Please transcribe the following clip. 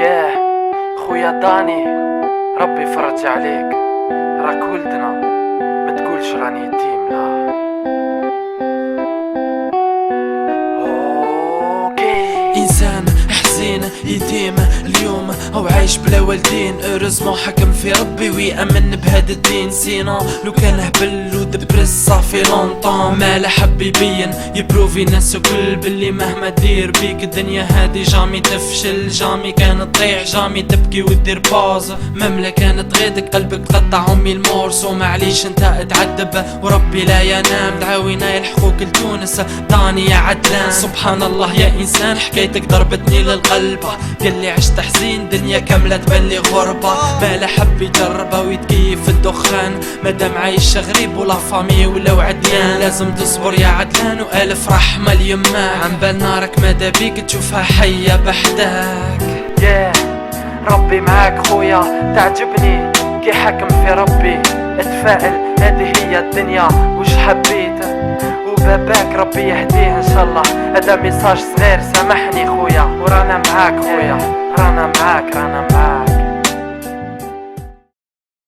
ياه خويا داني، ربي يفرج عليك، راك ولدنا ما تقولش راني يتيم. لا إنسان حزين يتيم اليوم أو عايش بلا والدين، ارزمو حكم في ربي ويأمن بهذا الدين. سينو لو كان هبل ودبرس صافي لونطون، ما حب يبين يبروفي ناس كل باللي مهما دير بيك الدنيا هادي جامي تفشل، جامي كانت تطيح، جامي تبكي ودير باوز. مملا كانت غيدك قلبك تقطع أمي المورس، ومعليش انت اتعذب وربي لا ينام. دعاوينا يلحقوك لتونس داني يا عدلان. سبحان الله يا إنسان حكايتك ضربتني للقلب، قال لي عشت حزين دنيا كاملة تبلي غربة. بالا حب يجربها ويتكيف في الدخان، مادام عايش غريب ولا فامي ولا عديان. لازم تصبر يا عدلان وألف رحمة اليما، عن بال نارك مادا بيك تشوفها حية بحداك. ياه ربي معاك خويا، تعجبني كي حكم في ربي. اتفائل هذه هي الدنيا وش حبيت، وباباك ربي يهديه ان شاء الله. هذا ميساج صغير سامحني خويا، ورانا معاك خويا، رانا معاك.